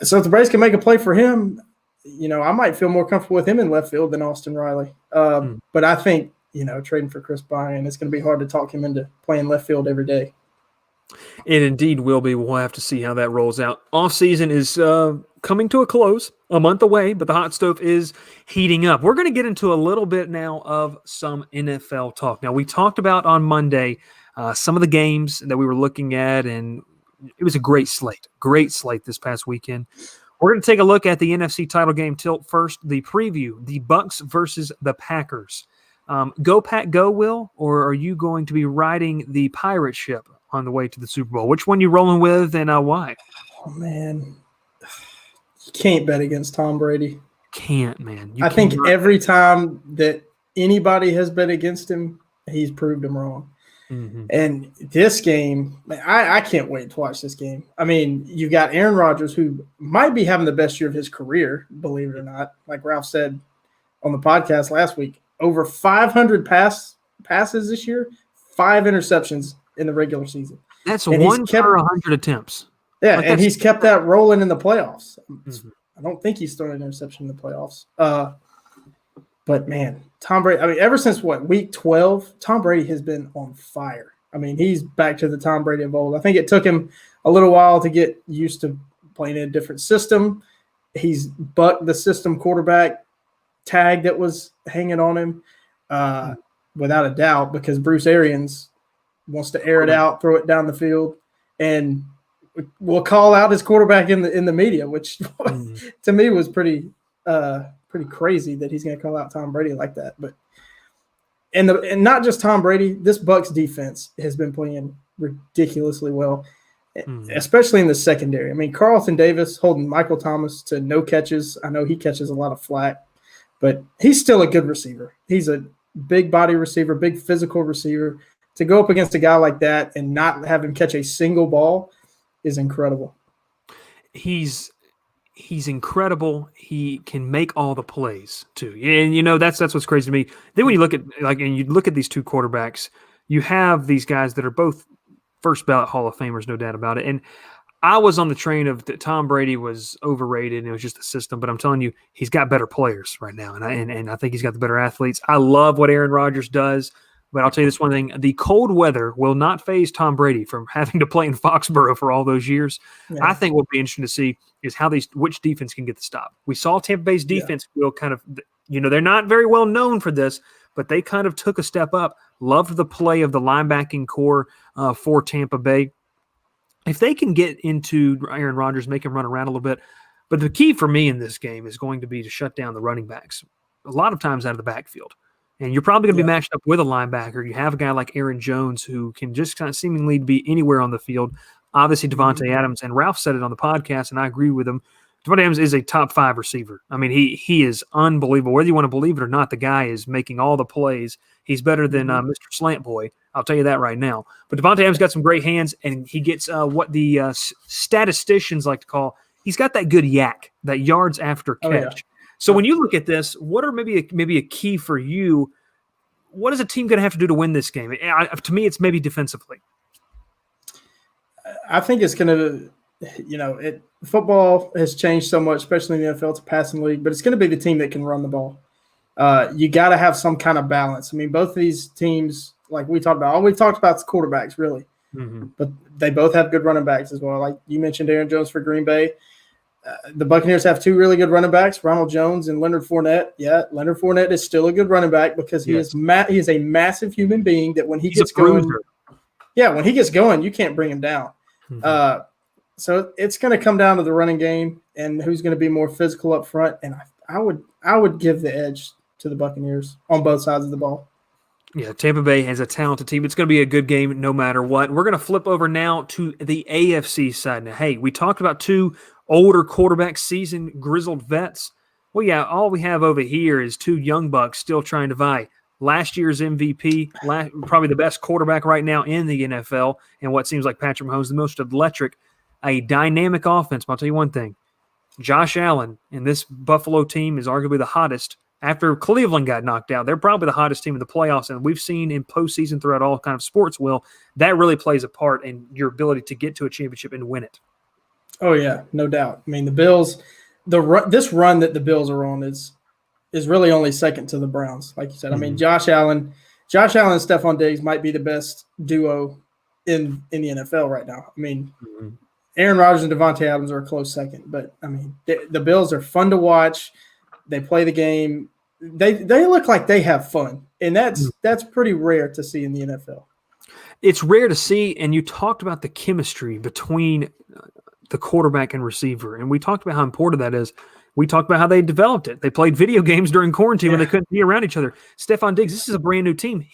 So if the Braves can make a play for him, I might feel more comfortable with him in left field than Austin Riley. But I think, trading for Chris Bryant, it's going to be hard to talk him into playing left field every day. It indeed will be. We'll have to see how that rolls out. Off-season is coming to a close, a month away, but the hot stove is heating up. We're going to get into a little bit now of some NFL talk. Now, we talked about on Monday some of the games that we were looking at, and it was a great slate this past weekend. We're going to take a look at the NFC title game tilt first, the preview, the Bucs versus the Packers. Go Pack Go, Will, or are you going to be riding the pirate ship on the way to the Super Bowl? Which one you rolling with and why? Oh, man. You can't bet against Tom Brady. Can't, man. I think every time that anybody has bet against him, he's proved him wrong. Mm-hmm. And this game, I can't wait to watch this game. I mean, you've got Aaron Rodgers, who might be having the best year of his career, believe it or not. Like Ralph said on the podcast last week, over 500 passes this year, 5 interceptions in the regular season. That's one per 100 attempts. Yeah, and he's kept that rolling in the playoffs. Mm-hmm. I don't think he's thrown an interception in the playoffs. But, man, Tom Brady, I mean, ever since, week 12, Tom Brady has been on fire. I mean, he's back to the Tom Brady of old. I think it took him a little while to get used to playing in a different system. He's bucked the system quarterback tag that was hanging on him without a doubt, because Bruce Arians wants to air it out, throw it down the field, and will call out his quarterback in the media, which to me was pretty crazy that he's going to call out Tom Brady like that. But and not just Tom Brady, this Bucs defense has been playing ridiculously well, especially in the secondary. I mean, Carlton Davis holding Michael Thomas to no catches. I know he catches a lot of flack, but he's still a good receiver. He's a big body receiver, big physical receiver. To go up against a guy like that and not have him catch a single ball is incredible. He's incredible. He can make all the plays too. And that's what's crazy to me. Then when you look at these two quarterbacks, you have these guys that are both first ballot Hall of Famers, no doubt about it. And I was on the train of that Tom Brady was overrated and it was just the system, but I'm telling you, he's got better players right now. And I think he's got the better athletes. I love what Aaron Rodgers does. But I'll tell you this one thing, the cold weather will not faze Tom Brady from having to play in Foxborough for all those years. Yeah. I think what will be interesting to see is which defense can get the stop. We saw Tampa Bay's defense will kind of, they're not very well known for this, but they kind of took a step up. Loved the play of the linebacking core for Tampa Bay. If they can get into Aaron Rodgers, make him run around a little bit. But the key for me in this game is going to be to shut down the running backs, a lot of times out of the backfield. And you're probably going to be matched up with a linebacker. You have a guy like Aaron Jones who can just kind of seemingly be anywhere on the field. Obviously, Devontae Adams, and Ralph said it on the podcast, and I agree with him. Devontae Adams is a top 5 receiver. I mean, he is unbelievable. Whether you want to believe it or not, the guy is making all the plays. He's better than Mr. Slant Boy. I'll tell you that right now. But Devontae Adams got some great hands, and he gets what the statisticians like to call, he's got that good yak, that yards after catch. Oh, yeah. So when you look at this, what are maybe a key for you? What is a team going to have to do to win this game? To me, it's maybe defensively. I think it's going to, football has changed so much, especially in the NFL. It's a passing league, but it's going to be the team that can run the ball. You got to have some kind of balance. I mean, both of these teams, like we talked about, all we talked about is quarterbacks, really. Mm-hmm. But they both have good running backs as well. Like you mentioned Aaron Jones for Green Bay. The Buccaneers have 2 really good running backs, Ronald Jones and Leonard Fournette. Yeah, Leonard Fournette is still a good running back because he is a massive human being that when he gets going, when he gets going, you can't bring him down. Mm-hmm. So it's going to come down to the running game and who's going to be more physical up front. And I would give the edge to the Buccaneers on both sides of the ball. Yeah, Tampa Bay has a talented team. It's going to be a good game no matter what. We're going to flip over now to the AFC side. Now, hey, we talked about two older quarterbacks, seasoned, grizzled vets. Well, yeah, all we have over here is two young bucks still trying to vie. Last year's MVP, probably the best quarterback right now in the NFL, and what seems like Patrick Mahomes, the most electric, a dynamic offense. But I'll tell you one thing. Josh Allen and this Buffalo team is arguably the hottest. After Cleveland got knocked out, they're probably the hottest team in the playoffs, and we've seen in postseason throughout all kind of sports, Will, that really plays a part in your ability to get to a championship and win it. Oh, yeah, no doubt. I mean, the Bills, this run that the Bills are on is really only second to the Browns, like you said. I mean, Josh Allen and Stephon Diggs might be the best duo in the NFL right now. I mean, Aaron Rodgers and Devontae Adams are a close second, but, I mean, the Bills are fun to watch. They play the game. They look like they have fun, and that's pretty rare to see in the NFL. It's rare to see, and you talked about the chemistry between the quarterback and receiver, and we talked about how important that is. We talked about how they developed it. They played video games during quarantine when they couldn't be around each other. Stephon Diggs, this is a brand new team.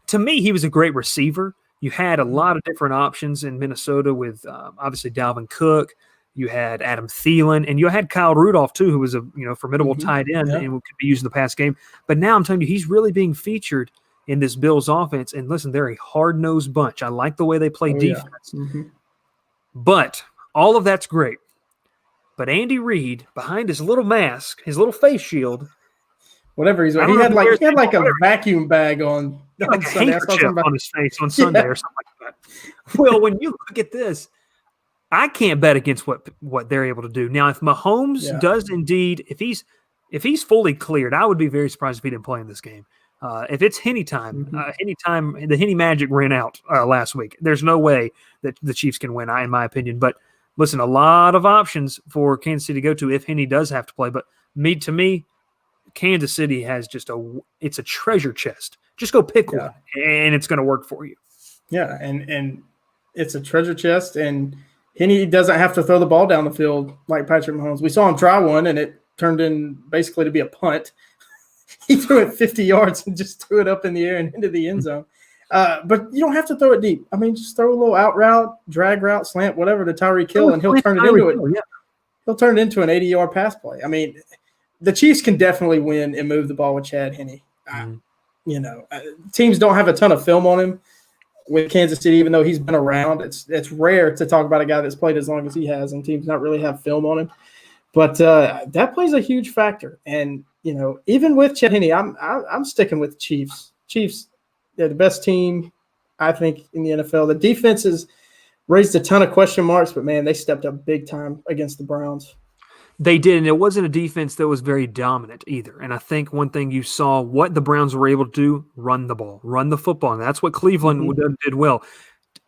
To me, he was a great receiver. You had a lot of different options in Minnesota with obviously Dalvin Cook. You had Adam Thielen, and you had Kyle Rudolph too, who was a formidable tight end and could be used in the pass game. But now I'm telling you, he's really being featured in this Bills offense. And listen, they're a hard-nosed bunch. I like the way they play defense. But all of that's great. But Andy Reid, behind his little mask, his little face shield, whatever he's wearing, he had like a vacuum bag on. Like a handkerchief on his face on Sunday or something like that. Well, when you look at this, I can't bet against what they're able to do. Now, if Mahomes does indeed, if he's fully cleared, I would be very surprised if he didn't play in this game. If it's Henny time, the Henny magic ran out last week. There's no way that the Chiefs can win, in my opinion. But listen, a lot of options for Kansas City to go to if Henny does have to play. But to me, Kansas City has it's a treasure chest. Just go pick one, and it's going to work for you. Yeah, and it's a treasure chest, and Henny doesn't have to throw the ball down the field like Patrick Mahomes. We saw him try one, and it turned in basically to be a punt. He threw it 50 yards and just threw it up in the air and into the end zone. But you don't have to throw it deep. I mean, just throw a little out route, drag route, slant, whatever to Tyreek Hill, and he'll turn it into it. Yeah. He'll turn it into an 80-yard pass play. I mean, the Chiefs can definitely win and move the ball with Chad Henne. Teams don't have a ton of film on him with Kansas City, even though he's been around. It's rare to talk about a guy that's played as long as he has, and teams not really have film on him. But that plays a huge factor. And even with Chad Henne, I'm sticking with Chiefs. Chiefs, they're the best team, I think, in the NFL. The defense has raised a ton of question marks, but man, they stepped up big time against the Browns. They did, and it wasn't a defense that was very dominant either. And I think one thing you saw, what the Browns were able to do, run the ball, run the football. And that's what Cleveland did well.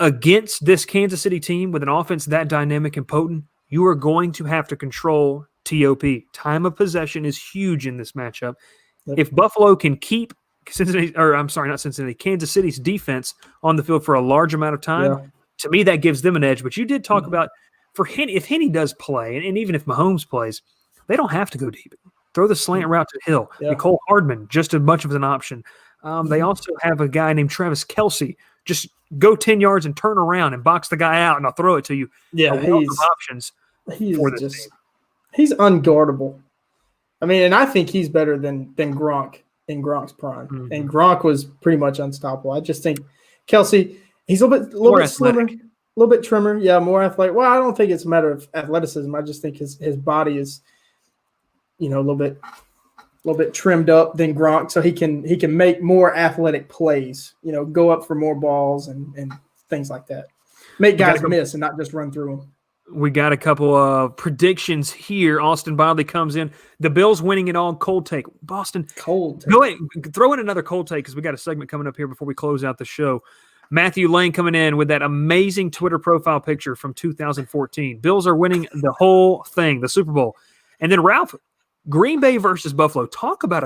Against this Kansas City team with an offense that dynamic and potent, you are going to have to control TOP. Time of possession is huge in this matchup. Yep. If Buffalo can keep Kansas City's defense on the field for a large amount of time, to me that gives them an edge. But you did talk about if Henne does play, and even if Mahomes plays, they don't have to go deep. Throw the slant route to Hill. Yeah. Nicole Hardman, just as much of an option. They also have a guy named Travis Kelce. Just go 10 yards and turn around and box the guy out, and I'll throw it to you. Yeah, options for this team. He's unguardable. I mean, and I think he's better than Gronk in Gronk's prime. Mm-hmm. And Gronk was pretty much unstoppable. I just think Kelce, he's a little bit slimmer. A little bit trimmer, more athletic. Well, I don't think it's a matter of athleticism. I just think his body is, a little bit trimmed up than Gronk, so he can make more athletic plays. Go up for more balls and things like that. Make guys miss and not just run through them. We got a couple of predictions here. Austin Bodley comes in. The Bills winning it all. Cold take. Boston. Cold take. Go ahead. Throw in another cold take because we got a segment coming up here before we close out the show. Matthew Lane coming in with that amazing Twitter profile picture from 2014. Bills are winning the whole thing, the Super Bowl. And then Ralph, Green Bay versus Buffalo. Talk about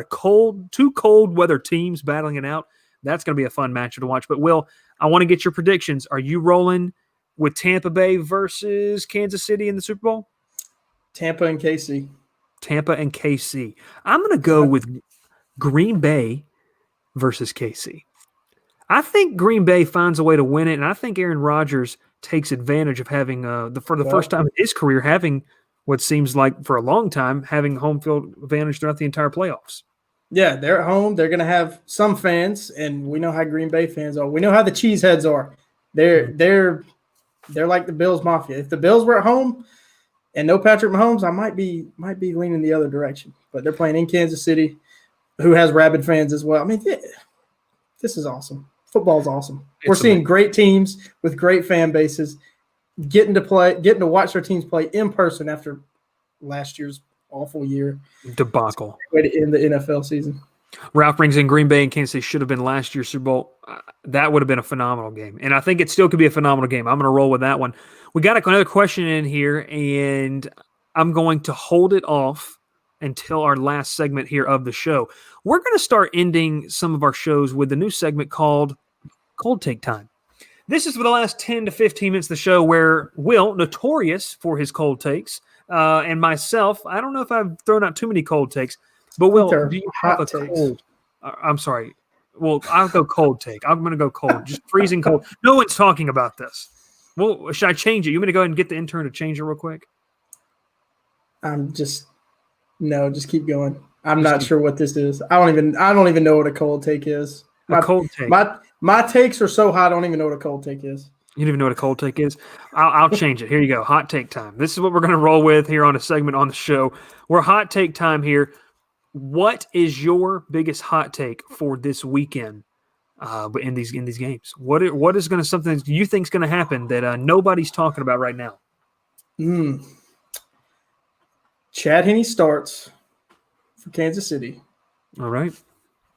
two cold weather teams battling it out. That's going to be a fun match to watch. But, Will, I want to get your predictions. Are you rolling with Tampa Bay versus Kansas City in the Super Bowl? Tampa and KC. Tampa and KC. I'm going to go with Green Bay versus KC. I think Green Bay finds a way to win it, and I think Aaron Rodgers takes advantage of having for the first time in his career having what seems like for a long time having home field advantage throughout the entire playoffs. Yeah, they're at home. They're going to have some fans, and we know how Green Bay fans are. We know how the cheeseheads are. They're like the Bills Mafia. If the Bills were at home and no Patrick Mahomes, I might be leaning the other direction. But they're playing in Kansas City, who has rabid fans as well. I mean, this is awesome. Football's awesome. We're seeing great teams with great fan bases getting to watch their teams play in person after last year's awful year debacle. Way to end the NFL season. Ralph brings in Green Bay and Kansas City should have been last year's Super Bowl. That would have been a phenomenal game. And I think it still could be a phenomenal game. I'm going to roll with that one. We got another question in here, and I'm going to hold it off until our last segment here of the show. We're going to start ending some of our shows with a new segment called Cold Take Time. This is for the last 10 to 15 minutes of the show where Will, notorious for his cold takes, and myself, I don't know if I've thrown out too many cold takes, but Will, do you have a cold? I'm sorry. Well, I'll go cold take. I'm going to go cold, just freezing cold. No one's talking about this. Well, should I change it? You want me to go ahead and get the intern to change it real quick? Just keep going. I'm not sure what this is. I don't even know what a cold take is. Cold take. My takes are so hot, I don't even know what a cold take is. You don't even know what a cold take is? I'll change it. Here you go. Hot take time. This is what we're going to roll with here on a segment on the show. We're hot take time here. What is your biggest hot take for this weekend in these games? What is going to something you think is going to happen that nobody's talking about right now? Chad Henne starts for Kansas City. All right.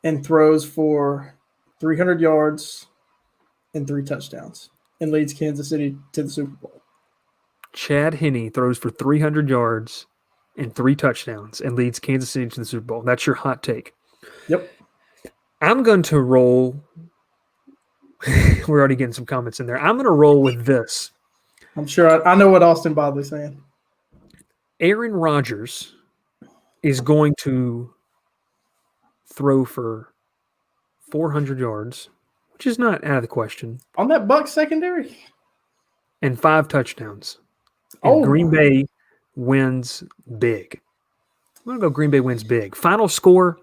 And throws for 300 yards and 3 touchdowns and leads Kansas City to the Super Bowl. Chad Henne throws for 300 yards and 3 touchdowns and leads Kansas City to the Super Bowl. That's your hot take. Yep. I'm going to roll. We're already getting some comments in there. I'm going to roll with this. I'm sure I know what Austin Bodley's saying. Aaron Rodgers is going to throw for 400 yards, which is not out of the question. On that Bucs secondary? And 5 touchdowns. And Green Bay wins big. I'm going to go Green Bay wins big. Final score,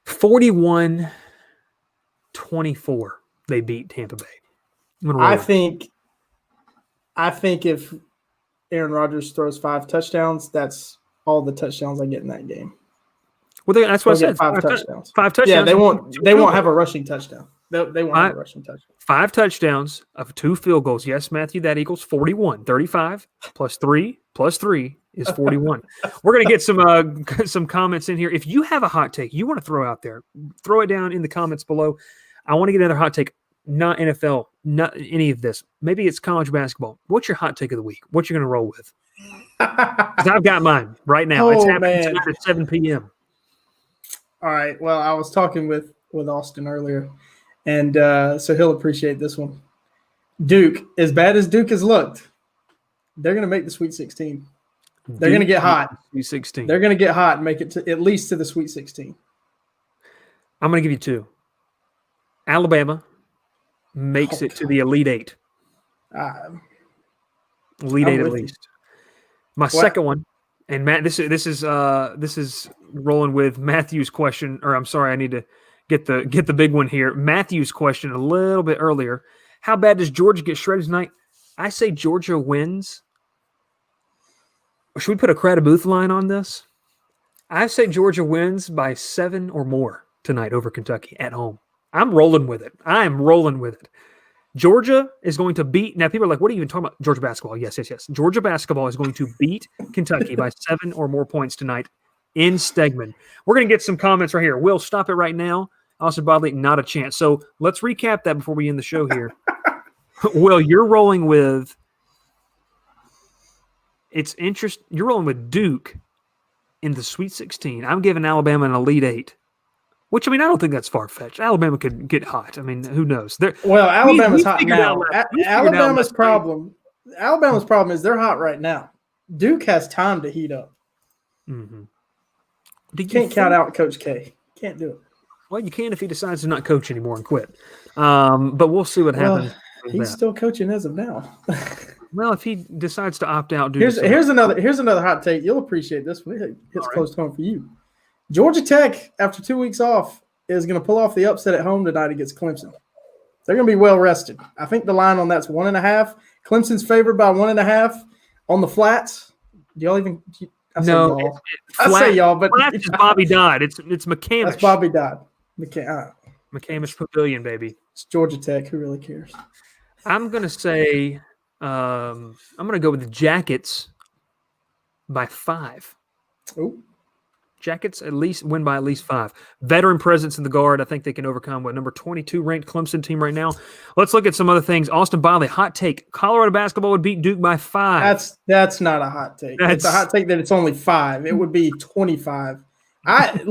41-24. They beat Tampa Bay. I think if Aaron Rodgers throws 5 touchdowns, that's all the touchdowns I get in that game. Well, that's what I said. 5 touchdowns. 5 touchdowns. Yeah, they won't have a rushing touchdown. They won't have a rushing touchdown. 5 touchdowns of 2 field goals. Yes, Matthew, that equals 41. 35 plus 3 is 41. We're going to get some comments in here. If you have a hot take you want to throw out there, throw it down in the comments below. I want to get another hot take, not NFL, not any of this. Maybe it's college basketball. What's your hot take of the week? What you're going to roll with? 'Cause I've got mine right now. It's happening tonight at 7 p.m. All right. Well, I was talking with Austin earlier, and so he'll appreciate this one. Duke, as bad as Duke has looked, they're going to make the Sweet 16. They're going to get hot. Sweet 16. They're going to get hot and make it to at least to the Sweet 16. I'm going to give you 2. Alabama makes it to the Elite 8. Elite 8 at least. My second one, and Matt, this is rolling with Matthew's question, or I'm sorry, I need to get the big one here. Matthew's question a little bit earlier. How bad does Georgia get shredded tonight? I say Georgia wins. Should we put a Crowder Booth line on this? I say Georgia wins by 7 or more tonight over Kentucky at home. I'm rolling with it. I am rolling with it. Georgia is going to beat – now people are like, what are you even talking about? Georgia basketball. Yes. Georgia basketball is going to beat Kentucky by 7 or more points tonight in Stegman. We're going to get some comments right here. Will, stop it right now. Austin Bodley, not a chance. So let's recap that before we end the show here. Will, you're rolling with – you're rolling with Duke in the Sweet 16. I'm giving Alabama an Elite 8. Which, I mean, I don't think that's far-fetched. Alabama could get hot. I mean, who knows? Alabama's hot now. Alabama's problem is they're hot right now. Duke has time to heat up. Mm-hmm. You can't count out Coach K. Can't do it. Well, you can if he decides to not coach anymore and quit. But we'll see what happens. He's still coaching as of now. Well, if he decides to opt out, here's another hot take. You'll appreciate this one. It hits close to home for you. Georgia Tech, after 2 weeks off, is going to pull off the upset at home tonight against Clemson. They're going to be well rested. I think the line on that's 1.5. Clemson's favored by 1.5 on the flats. Do y'all even? I say y'all, but flats is Bobby Dodd. It's McCamish. That's Bobby Dodd. McCamish Pavilion, baby. It's Georgia Tech. Who really cares? I'm gonna say. I'm gonna go with the Jackets by 5. Oh. Jackets win by at least 5. Veteran presence in the guard. I think they can overcome number 22 ranked Clemson team right now. Let's look at some other things. Austin Biley, hot take. Colorado basketball would beat Duke by 5. That's not a hot take. It's a hot take that it's only 5. It would be 25. I've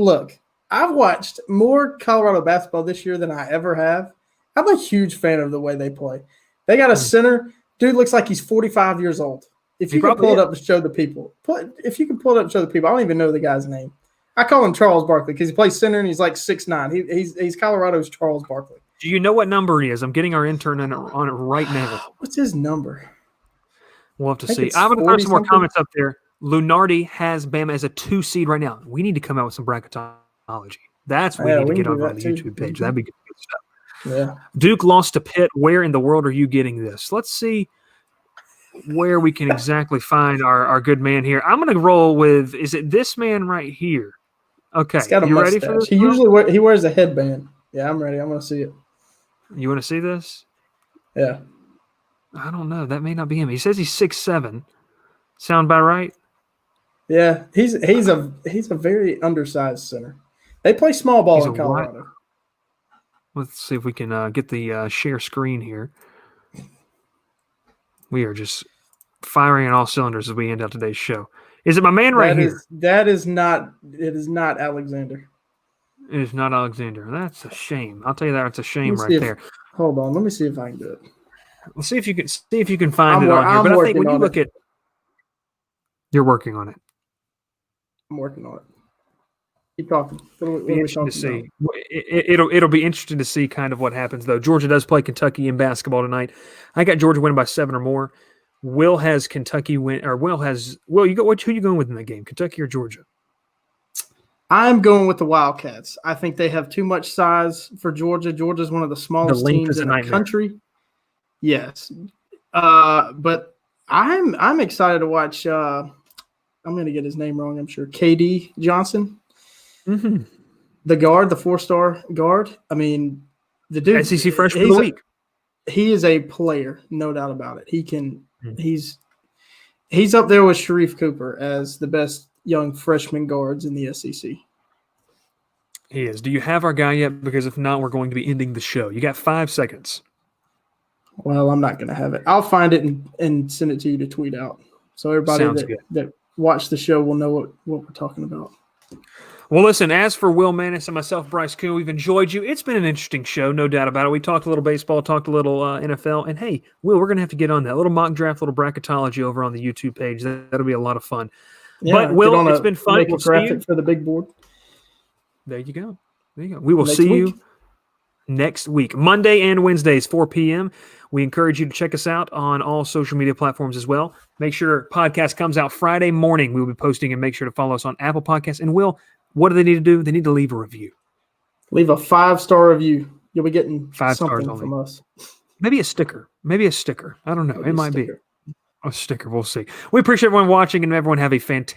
watched more Colorado basketball this year than I ever have. I'm a huge fan of the way they play. They got a center. Dude looks like he's 45 years old. If you can pull it up to show the people. I don't even know the guy's name. I call him Charles Barkley because he plays center and he's like 6'9". He's Colorado's Charles Barkley. Do you know what number he is? I'm getting our intern on it right now. What's his number? We'll have to see. I'm going to throw some more comments up there. Lunardi has Bama as a 2 seed right now. We need to come out with some bracketology. That's what we need to get over on the YouTube page. That'd be good stuff. Yeah. Duke lost to Pitt. Where in the world are you getting this? Let's see where we can exactly find our good man here. I'm going to roll with, is it this man right here? Okay. He's got a mustache. Ready for this? He wears a headband. Yeah, I'm ready. I'm going to see it. You want to see this? Yeah. I don't know. That may not be him. He says he's 6'7". Sound about right? Yeah. He's a very undersized center. They play small ball in Colorado. Let's see if we can get the share screen here. We are just firing on all cylinders as we end out today's show. Is it my man right here? It is not Alexander. It is not Alexander. That's a shame. I'll tell you that. It's a shame there. Hold on. Let me see if I can do it. Let's see if you can find it on here. But I think when you look at – you're working on it. I'm working on it. Keep talking. It'll be interesting to see kind of what happens, though. Georgia does play Kentucky in basketball tonight. I got Georgia winning by 7 or more. Will has Kentucky win, or who you going with in that game? Kentucky or Georgia? I'm going with the Wildcats. I think they have too much size for Georgia. Georgia's one of the smallest teams in the country. Yes, but I'm excited to watch. I'm going to get his name wrong. I'm sure KD Johnson. Mm-hmm. The guard, the 4-star guard. I mean, the dude. SEC freshman of the week. He is a player, no doubt about it. He can. He's up there with Sharif Cooper as the best young freshman guards in the SEC. He is. Do you have our guy yet? Because if not, we're going to be ending the show. You got 5 seconds. Well, I'm not going to have it. I'll find it and send it to you to tweet out, so everybody that watched the show will know what we're talking about. Well, listen, as for Will Mannis and myself, Bryce Kuhn, we've enjoyed you. It's been an interesting show, no doubt about it. We talked a little baseball, talked a little NFL, and hey, Will, we're going to have to get on that. A little mock draft, little bracketology over on the YouTube page. That'll be a lot of fun. Yeah, but, Will, it's been fun. We'll graphic for the big board. There you go. We will see you next week, Monday and Wednesdays, 4 p.m. We encourage you to check us out on all social media platforms as well. Make sure podcast comes out Friday morning. We'll be posting, and make sure to follow us on Apple Podcasts. And Will, what do they need to do? They need to leave a review. Leave a 5-star review. You'll be getting 5 stars from us. Maybe a sticker. I don't know. It might be a sticker. We'll see. We appreciate everyone watching, and everyone have a fantastic